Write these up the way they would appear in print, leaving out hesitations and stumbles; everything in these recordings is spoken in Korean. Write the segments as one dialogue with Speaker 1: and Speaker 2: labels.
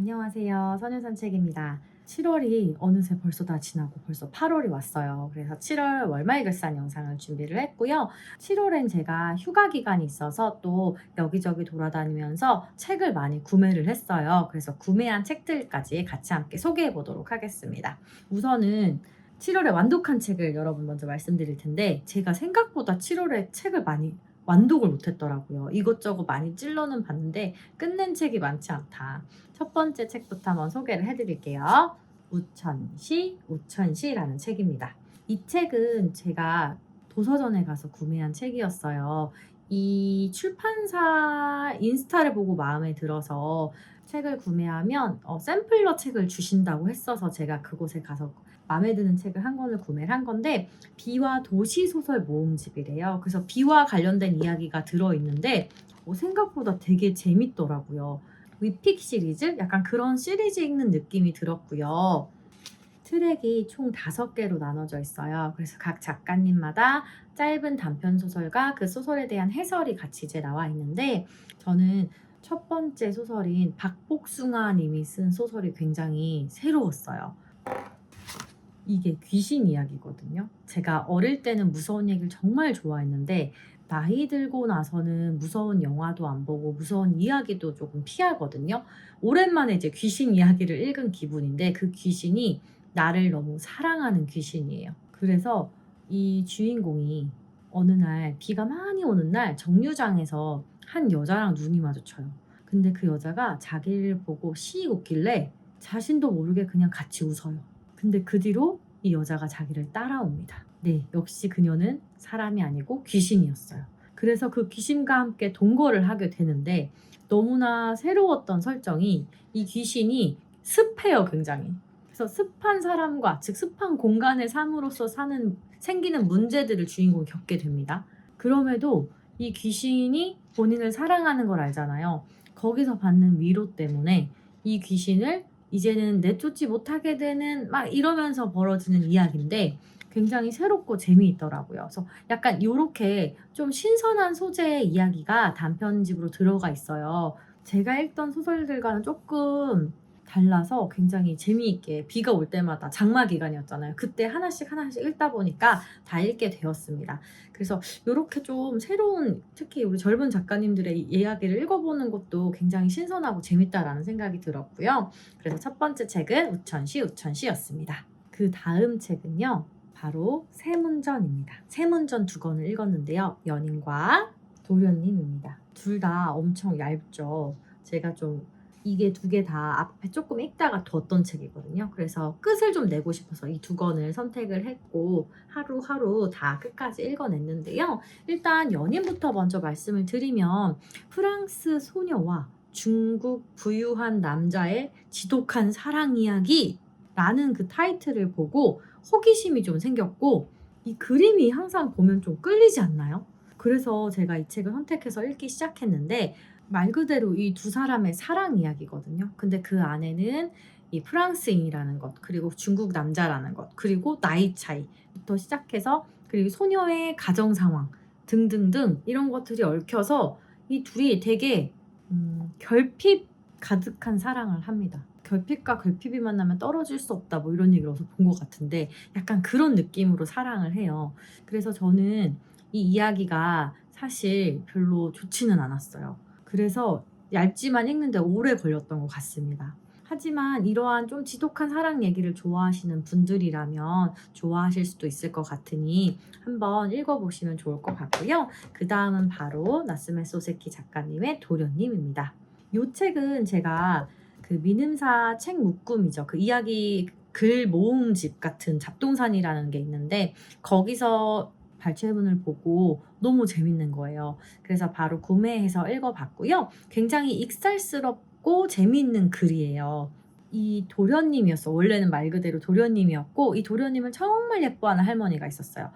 Speaker 1: 안녕하세요. 선유산책입니다. 7월이 어느새 벌써 다 지나고 벌써 8월이 왔어요. 그래서 7월 월말 결산 영상을 준비를 했고요. 7월엔 제가 휴가 기간이 있어서 또 여기저기 돌아다니면서 책을 많이 구매를 했어요. 그래서 구매한 책들까지 같이 함께 소개해 보도록 하겠습니다. 우선은 7월에 완독한 책을 여러분 먼저 말씀드릴 텐데, 제가 생각보다 7월에 책을 많이 완독을 못했더라고요. 이것저것 많이 찔러는 봤는데 끝낸 책이 많지 않다. 첫 번째 책부터 한번 소개를 해드릴게요. 우천시라는 책입니다. 이 책은 제가 도서전에 가서 구매한 책이었어요. 이 출판사 인스타를 보고 마음에 들어서 책을 구매하면 샘플러 책을 주신다고 했어서 제가 그곳에 가서 마음에 드는 책을 한 권을 구매를 한 건데, 비와 도시 소설 모음집이래요. 그래서 비와 관련된 이야기가 들어있는데 생각보다 되게 재밌더라고요. 위픽 시리즈? 약간 그런 시리즈 읽는 느낌이 들었고요. 트랙이 총 5개로 나눠져 있어요. 그래서 각 작가님마다 짧은 단편 소설과 그 소설에 대한 해설이 같이 이제 나와 있는데, 저는 첫 번째 소설인 박복숭아 님이 쓴 소설이 굉장히 새로웠어요. 이게 귀신 이야기거든요. 제가 어릴 때는 무서운 얘기를 정말 좋아했는데 나이 들고 나서는 무서운 영화도 안 보고 무서운 이야기도 조금 피하거든요. 오랜만에 이제 귀신 이야기를 읽은 기분인데, 그 귀신이 나를 너무 사랑하는 귀신이에요. 그래서 이 주인공이 어느 날 비가 많이 오는 날 정류장에서 한 여자랑 눈이 마주쳐요. 근데 그 여자가 자기를 보고 씩 웃길래 자신도 모르게 그냥 같이 웃어요. 근데 그 뒤로 이 여자가 자기를 따라옵니다. 네, 역시 그녀는 사람이 아니고 귀신이었어요. 그래서 그 귀신과 함께 동거를 하게 되는데, 너무나 새로웠던 설정이 이 귀신이 습해요, 굉장히. 그래서 습한 사람과, 즉 습한 공간에 삶으로써 생기는 문제들을 주인공이 겪게 됩니다. 그럼에도 이 귀신이 본인을 사랑하는 걸 알잖아요. 거기서 받는 위로 때문에 이 귀신을 이제는 내쫓지 못하게 되는, 막 이러면서 벌어지는 이야기인데 굉장히 새롭고 재미있더라고요. 그래서 약간 이렇게 좀 신선한 소재의 이야기가 단편집으로 들어가 있어요. 제가 읽던 소설들과는 조금 달라서 굉장히 재미있게, 비가 올 때마다 장마 기간이었잖아요. 그때 하나씩 읽다 보니까 다 읽게 되었습니다. 그래서 이렇게 좀 새로운, 특히 우리 젊은 작가님들의 이야기를 읽어보는 것도 굉장히 신선하고 재밌다라는 생각이 들었고요. 그래서 첫 번째 책은 우천시였습니다. 그 다음 책은요, 바로 세문전입니다. 세문전 2권을 읽었는데요. 연인과 도련님입니다. 둘 다 엄청 얇죠. 제가 좀 이게 2개 다 앞에 조금 읽다가 뒀던 책이거든요. 그래서 끝을 좀 내고 싶어서 이 2권을 선택을 했고 하루하루 다 끝까지 읽어냈는데요. 일단 연인부터 먼저 말씀을 드리면, 프랑스 소녀와 중국 부유한 남자의 지독한 사랑 이야기라는 그 타이틀을 보고 호기심이 좀 생겼고, 이 그림이 항상 보면 좀 끌리지 않나요? 그래서 제가 이 책을 선택해서 읽기 시작했는데, 말 그대로 이 2사람의 사랑 이야기거든요. 근데 그 안에는 이 프랑스인이라는 것, 그리고 중국 남자라는 것, 그리고 나이 차이부터 시작해서, 그리고 소녀의 가정 상황 등등등 이런 것들이 얽혀서 이 둘이 되게 결핍 가득한 사랑을 합니다. 결핍과 결핍이 만나면 떨어질 수 없다, 뭐 이런 얘기를 어디서 본 것 같은데 약간 그런 느낌으로 사랑을 해요. 그래서 저는 이 이야기가 사실 별로 좋지는 않았어요. 그래서 얇지만 읽는데 오래 걸렸던 것 같습니다. 하지만 이러한 좀 지독한 사랑 얘기를 좋아하시는 분들이라면 좋아하실 수도 있을 것 같으니 한번 읽어보시면 좋을 것 같고요. 그 다음은 바로 나스메 소세키 작가님의 도련님입니다. 이 책은 제가 그 민음사 책 묶음이죠. 그 이야기 글 모음집 같은 잡동산이라는 게 있는데 거기서 발췌문을 보고 너무 재밌는 거예요. 그래서 바로 구매해서 읽어봤고요. 굉장히 익살스럽고 재미있는 글이에요. 이 도련님이었어. 원래는 말 그대로 도련님이었고, 이 도련님을 정말 예뻐하는 할머니가 있었어요.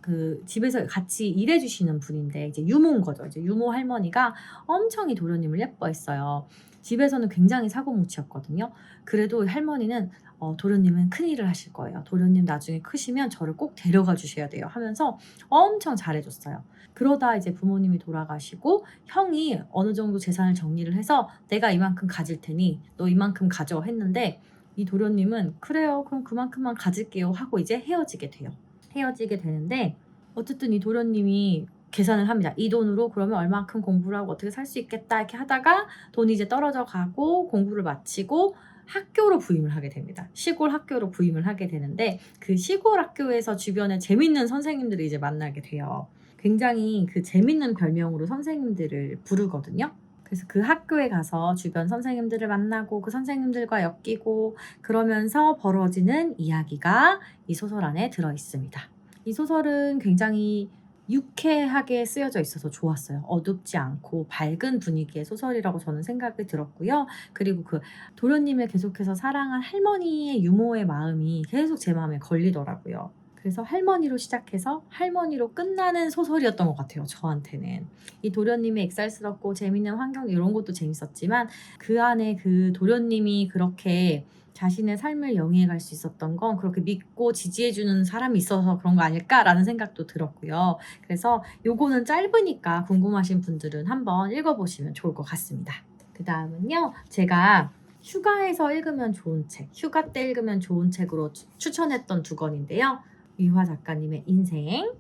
Speaker 1: 그 집에서 같이 일해주시는 분인데 이제 유모인 거죠. 이제 유모 할머니가 엄청 이 도련님을 예뻐했어요. 집에서는 굉장히 사고뭉치였거든요. 그래도 할머니는 도련님은 큰일을 하실 거예요. 도련님 나중에 크시면 저를 꼭 데려가 주셔야 돼요 하면서 엄청 잘해줬어요. 그러다 이제 부모님이 돌아가시고 형이 어느 정도 재산을 정리를 해서 내가 이만큼 가질 테니 너 이만큼 가져 했는데 이 도련님은 그래요 그럼 그만큼만 가질게요 하고 이제 헤어지게 돼요. 헤어지게 되는데 어쨌든 이 도련님이 계산을 합니다. 이 돈으로 그러면 얼만큼 공부를 하고 어떻게 살 수 있겠다 이렇게 하다가 돈이 이제 떨어져 가고 공부를 마치고 학교로 부임을 하게 됩니다. 시골 학교로 부임을 하게 되는데 그 시골 학교에서 주변에 재밌는 선생님들을 이제 만나게 돼요. 굉장히 그 재밌는 별명으로 선생님들을 부르거든요. 그래서 그 학교에 가서 주변 선생님들을 만나고 그 선생님들과 엮이고 그러면서 벌어지는 이야기가 이 소설 안에 들어 있습니다. 이 소설은 굉장히 유쾌하게 쓰여져 있어서 좋았어요. 어둡지 않고 밝은 분위기의 소설이라고 저는 생각이 들었고요. 그리고 그 도련님을 계속해서 사랑한 할머니의 유머의 마음이 계속 제 마음에 걸리더라고요. 그래서 할머니로 시작해서 할머니로 끝나는 소설이었던 것 같아요. 저한테는. 이 도련님의 익살스럽고 재밌는 환경 이런 것도 재밌었지만 그 안에 그 도련님이 그렇게 자신의 삶을 영위해 갈 수 있었던 건 그렇게 믿고 지지해주는 사람이 있어서 그런 거 아닐까라는 생각도 들었고요. 그래서 요거는 짧으니까 궁금하신 분들은 한번 읽어보시면 좋을 것 같습니다. 그 다음은요. 제가 휴가에서 읽으면 좋은 책, 휴가 때 읽으면 좋은 책으로 추천했던 두 권인데요. 유화 작가님의 인생,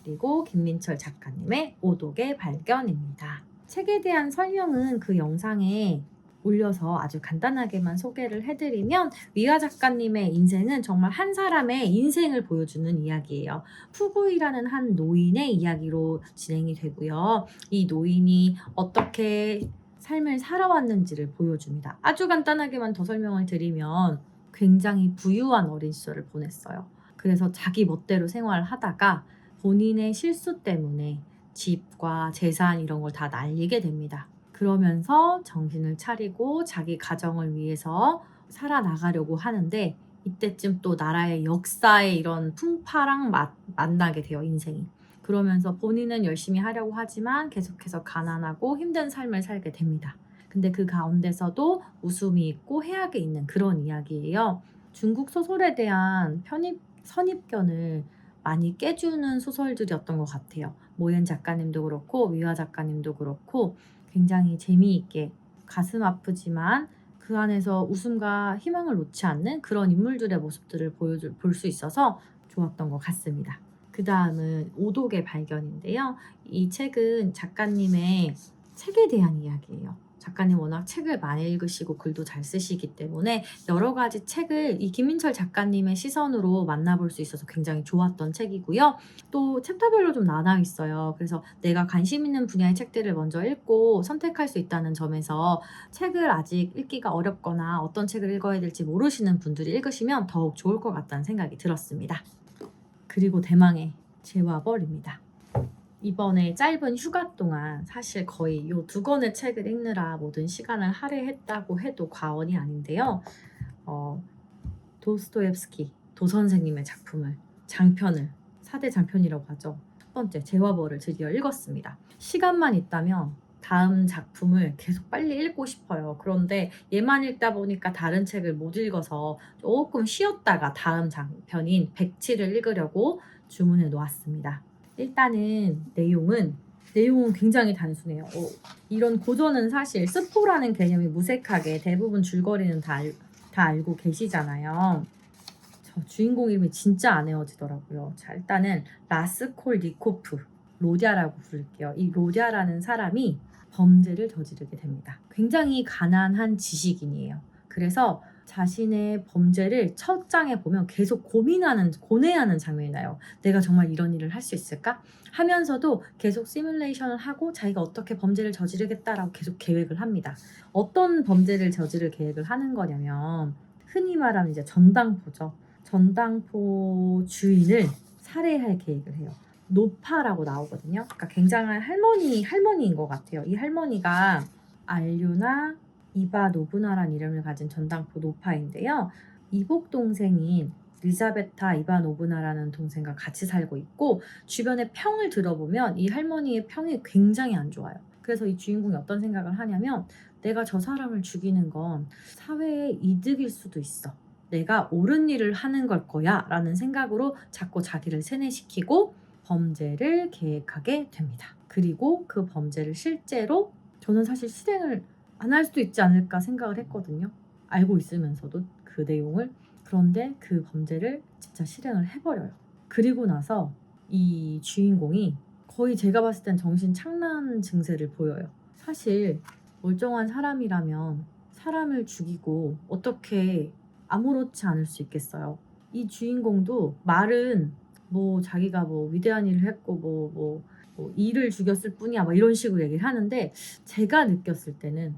Speaker 1: 그리고 김민철 작가님의 오독의 발견입니다. 책에 대한 설명은 그 영상에 올려서 아주 간단하게만 소개를 해드리면 위화 작가님의 인생은 정말 한 사람의 인생을 보여주는 이야기예요. 푸구이라는 한 노인의 이야기로 진행이 되고요. 이 노인이 어떻게 삶을 살아왔는지를 보여줍니다. 아주 간단하게만 더 설명을 드리면 굉장히 부유한 어린 시절을 보냈어요. 그래서 자기 멋대로 생활하다가 본인의 실수 때문에 집과 재산 이런 걸 다 날리게 됩니다. 그러면서 정신을 차리고 자기 가정을 위해서 살아나가려고 하는데 이때쯤 또 나라의 역사의 이런 풍파랑 만나게 돼요, 인생이. 그러면서 본인은 열심히 하려고 하지만 계속해서 가난하고 힘든 삶을 살게 됩니다. 근데 그 가운데서도 웃음이 있고 해악이 있는 그런 이야기예요. 중국 소설에 대한 선입견을 많이 깨주는 소설들이었던 것 같아요. 모yen 작가님도 그렇고 위화 작가님도 그렇고 굉장히 재미있게 가슴 아프지만 그 안에서 웃음과 희망을 놓지 않는 그런 인물들의 모습들을 볼 수 있어서 좋았던 것 같습니다. 그 다음은 오독의 발견인데요. 이 책은 작가님의 책에 대한 이야기예요. 작가님 워낙 책을 많이 읽으시고 글도 잘 쓰시기 때문에 여러 가지 책을 이 김민철 작가님의 시선으로 만나볼 수 있어서 굉장히 좋았던 책이고요. 또 챕터별로 좀 나눠 있어요. 그래서 내가 관심 있는 분야의 책들을 먼저 읽고 선택할 수 있다는 점에서 책을 아직 읽기가 어렵거나 어떤 책을 읽어야 될지 모르시는 분들이 읽으시면 더욱 좋을 것 같다는 생각이 들었습니다. 그리고 대망의 재와벌입니다. 이번에 짧은 휴가 동안 사실 거의 이 두 권의 책을 읽느라 모든 시간을 할애했다고 해도 과언이 아닌데요. 도스토옙스키 도선생님의 작품을 장편을 4대 장편이라고 하죠. 첫 번째 재와벌을 드디어 읽었습니다. 시간만 있다면 다음 작품을 계속 빨리 읽고 싶어요. 그런데 얘만 읽다 보니까 다른 책을 못 읽어서 조금 쉬었다가 다음 장편인 백치를 읽으려고 주문해 놓았습니다. 일단은 내용은 굉장히 단순해요. 이런 고전은 사실 스포라는 개념이 무색하게 대부분 줄거리는 다 알고 계시잖아요. 저 주인공 이름이 진짜 안 외워지더라고요. 자, 일단은 라스콜니코프, 로디아라고 부를게요. 이 로디아라는 사람이 범죄를 저지르게 됩니다. 굉장히 가난한 지식인이에요. 그래서 자신의 범죄를 첫 장에 보면 계속 고뇌하는 장면이 나요. 내가 정말 이런 일을 할 수 있을까? 하면서도 계속 시뮬레이션을 하고 자기가 어떻게 범죄를 저지르겠다라고 계속 계획을 합니다. 어떤 범죄를 저지를 계획을 하는 거냐면 흔히 말하는 이제 전당포죠. 전당포 주인을 살해할 계획을 해요. 노파라고 나오거든요. 그러니까 굉장한 할머니인 것 같아요. 이 할머니가 알류나 이바 노부나라는 이름을 가진 전당포 노파인데요. 이복 동생인 리자베타 이바 노부나라는 동생과 같이 살고 있고 주변의 평을 들어보면 이 할머니의 평이 굉장히 안 좋아요. 그래서 이 주인공이 어떤 생각을 하냐면 내가 저 사람을 죽이는 건 사회의 이득일 수도 있어. 내가 옳은 일을 하는 걸 거야 라는 생각으로 자꾸 자기를 세뇌시키고 범죄를 계획하게 됩니다. 그리고 그 범죄를 실제로 저는 사실 실행을 안 할 수도 있지 않을까 생각을 했거든요. 알고 있으면서도 그 내용을. 그런데 그 범죄를 진짜 실행을 해버려요. 그리고 나서 이 주인공이 거의 제가 봤을 땐 정신 착란 증세를 보여요. 사실 멀쩡한 사람이라면 사람을 죽이고 어떻게 아무렇지 않을 수 있겠어요. 이 주인공도 말은 뭐 자기가 뭐 위대한 일을 했고 뭐 일을 죽였을 뿐이야 뭐 이런 식으로 얘기를 하는데 제가 느꼈을 때는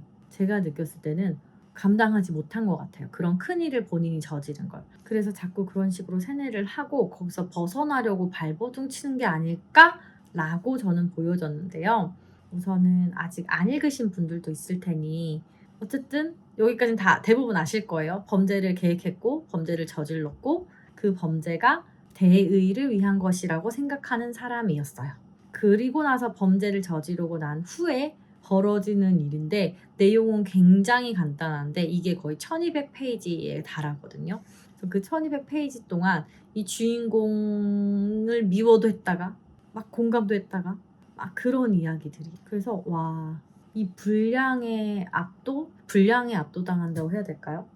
Speaker 1: 감당하지 못한 것 같아요. 그런 큰 일을 본인이 저지른 걸. 그래서 자꾸 그런 식으로 세뇌를 하고 거기서 벗어나려고 발버둥 치는 게 아닐까라고 저는 보여졌는데요. 우선은 아직 안 읽으신 분들도 있을 테니 어쨌든 여기까지는 다 대부분 아실 거예요. 범죄를 계획했고 범죄를 저질렀고 그 범죄가 대의를 위한 것이라고 생각하는 사람이었어요. 그리고 나서 범죄를 저지르고 난 후에 벌어지는 일인데 내용은 굉장히 간단한데 이게 거의 1200페이지에 달하거든요. 그래서 그 1200페이지 동안 이 주인공을 미워도 했다가 막 공감도 했다가 막 그런 이야기들이. 그래서 와, 이 분량에 압도당한다고 해야 될까요?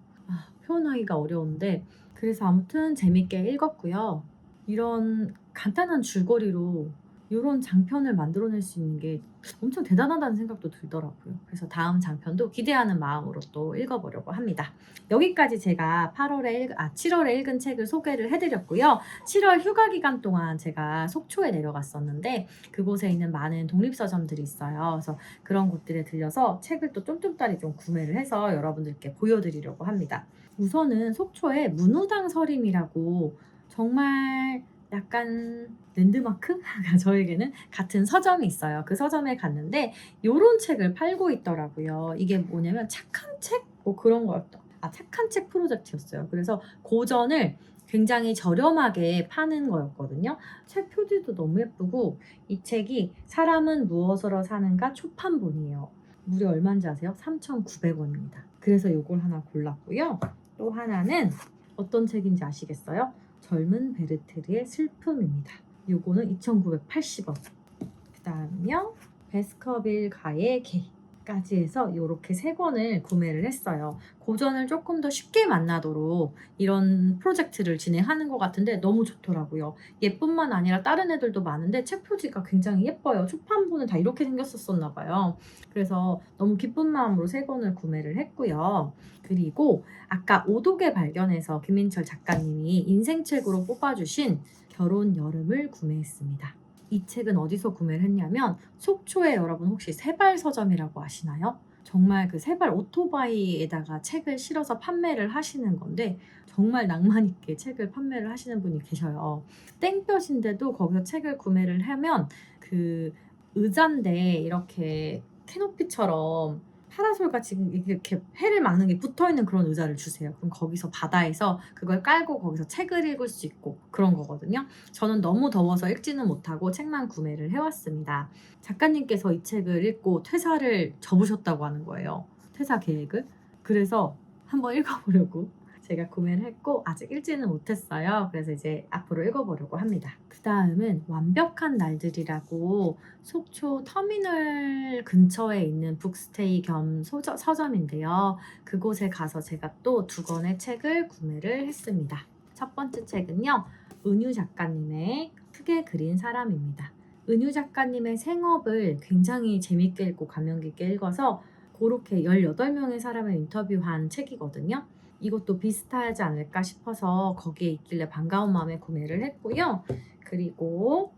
Speaker 1: 표현하기가 어려운데 그래서 아무튼 재밌게 읽었고요. 이런 간단한 줄거리로 이런 장편을 만들어낼 수 있는 게 엄청 대단하다는 생각도 들더라고요. 그래서 다음 장편도 기대하는 마음으로 또 읽어보려고 합니다. 여기까지 제가 7월에 읽은 책을 소개를 해드렸고요. 7월 휴가 기간 동안 제가 속초에 내려갔었는데 그곳에 있는 많은 독립서점들이 있어요. 그래서 그런 곳들에 들려서 책을 또 쫌쫌따리 좀 구매를 해서 여러분들께 보여드리려고 합니다. 우선은 속초에 문우당 서림이라고 정말 약간 랜드마크? 저에게는 같은 서점이 있어요. 그 서점에 갔는데 요런 책을 팔고 있더라고요. 이게 뭐냐면 착한 책? 뭐 그런 거였다. 착한 책 프로젝트였어요. 그래서 고전을 굉장히 저렴하게 파는 거였거든요. 책 표지도 너무 예쁘고 이 책이 사람은 무엇으로 사는가 초판본이에요. 무려 얼마인지 아세요? 3,900원입니다. 그래서 요걸 하나 골랐고요. 또 하나는 어떤 책인지 아시겠어요? 젊은 베르테르의 슬픔입니다. 요거는 2,980원. 그 다음요. 베스커빌 가의 개까지 해서 이렇게 3권을 구매를 했어요. 고전을 조금 더 쉽게 만나도록 이런 프로젝트를 진행하는 것 같은데 너무 좋더라고요. 얘뿐만 아니라 다른 애들도 많은데 책 표지가 굉장히 예뻐요. 초판본은 다 이렇게 생겼었나 봐요. 그래서 너무 기쁜 마음으로 3권을 구매를 했고요. 그리고 아까 오독에 발견해서 김민철 작가님이 인생책으로 뽑아주신 결혼 여름을 구매했습니다. 이 책은 어디서 구매를 했냐면 속초에 여러분 혹시 세발 서점이라고 아시나요? 정말 그 세발 오토바이에다가 책을 실어서 판매를 하시는 건데 정말 낭만 있게 책을 판매를 하시는 분이 계셔요. 땡볕인데도 거기서 책을 구매를 하면 그 의자인데 이렇게 캐노피처럼 파라솔과 지금 이렇게 해를 막는 게 붙어있는 그런 의자를 주세요. 그럼 거기서 바다에서 그걸 깔고 거기서 책을 읽을 수 있고 그런 거거든요. 저는 너무 더워서 읽지는 못하고 책만 구매를 해왔습니다. 작가님께서 이 책을 읽고 퇴사를 접으셨다고 하는 거예요. 퇴사 계획을. 그래서 한번 읽어보려고 제가 구매를 했고 아직 읽지는 못했어요. 그래서 이제 앞으로 읽어보려고 합니다. 그 다음은 완벽한 날들이라고 속초 터미널 근처에 있는 북스테이 겸 서점인데요. 그곳에 가서 제가 또 2권의 책을 구매를 했습니다. 첫 번째 책은요. 은유 작가님의 크게 그린 사람입니다. 은유 작가님의 생업을 굉장히 재밌게 읽고 감명 깊게 읽어서 그렇게 18명의 사람을 인터뷰한 책이거든요. 이것도 비슷하지 않을까 싶어서 거기에 있길래 반가운 마음에 구매를 했고요. 그리고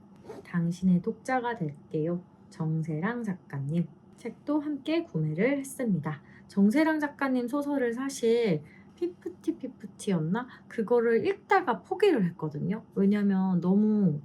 Speaker 1: 당신의 독자가 될게요. 정세랑 작가님 책도 함께 구매를 했습니다. 정세랑 작가님 소설을 사실 피프티였나? 그거를 읽다가 포기를 했거든요. 왜냐면 너무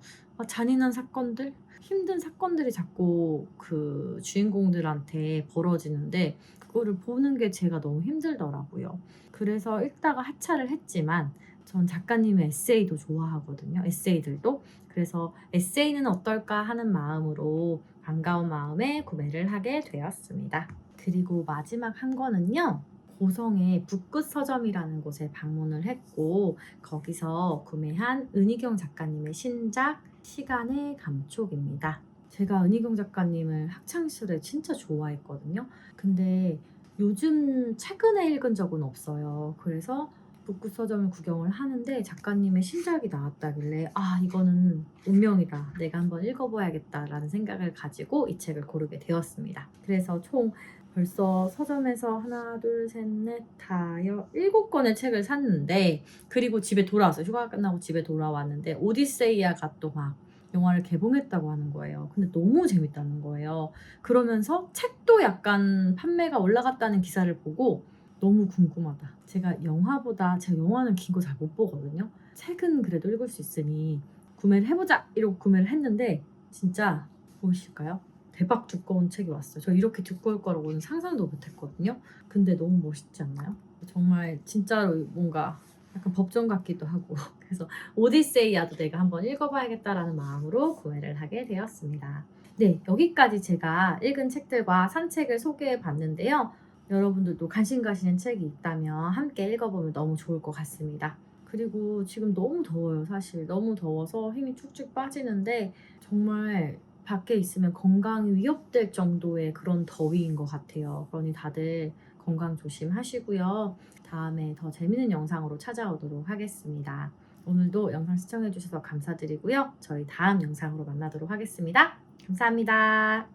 Speaker 1: 잔인한 사건들, 힘든 사건들이 자꾸 그 주인공들한테 벌어지는데 그거를 보는 게 제가 너무 힘들더라고요. 그래서 읽다가 하차를 했지만 전 작가님의 에세이도 좋아하거든요. 에세이들도. 그래서 에세이는 어떨까 하는 마음으로 반가운 마음에 구매를 하게 되었습니다. 그리고 마지막 한 권은요. 고성의 붓끝 서점이라는 곳에 방문을 했고 거기서 구매한 은희경 작가님의 신작 시간의 감촉입니다. 제가 은희경 작가님을 학창시절에 진짜 좋아했거든요. 근데 요즘 최근에 읽은 적은 없어요. 그래서 붓끝 서점을 구경을 하는데 작가님의 신작이 나왔다길래 이거는 운명이다. 내가 한번 읽어봐야겠다라는 생각을 가지고 이 책을 고르게 되었습니다. 그래서 총 벌써 서점에서 하나, 둘, 셋, 넷, 다여 7권의 책을 샀는데 그리고 집에 돌아왔어요. 휴가 끝나고 집에 돌아왔는데 오디세이아가 또 막 영화를 개봉했다고 하는 거예요. 근데 너무 재밌다는 거예요. 그러면서 책도 약간 판매가 올라갔다는 기사를 보고 너무 궁금하다. 제가 영화는 긴 거 잘 못 보거든요. 책은 그래도 읽을 수 있으니 구매를 해보자! 이러고 구매를 했는데 진짜 보이실까요? 대박 두꺼운 책이 왔어요. 저 이렇게 두꺼울 거라고는 상상도 못했거든요. 근데 너무 멋있지 않나요? 정말 진짜로 뭔가 약간 법정 같기도 하고 그래서 오디세이아도 내가 한번 읽어봐야겠다라는 마음으로 구매를 하게 되었습니다. 네, 여기까지 제가 읽은 책들과 산 책을 소개해 봤는데요. 여러분들도 관심 가시는 책이 있다면 함께 읽어보면 너무 좋을 것 같습니다. 그리고 지금 너무 더워요. 사실 너무 더워서 힘이 쭉쭉 빠지는데 정말 밖에 있으면 건강이 위협될 정도의 그런 더위인 것 같아요. 그러니 다들 건강 조심하시고요. 다음에 더 재밌는 영상으로 찾아오도록 하겠습니다. 오늘도 영상 시청해주셔서 감사드리고요. 저희 다음 영상으로 만나도록 하겠습니다. 감사합니다.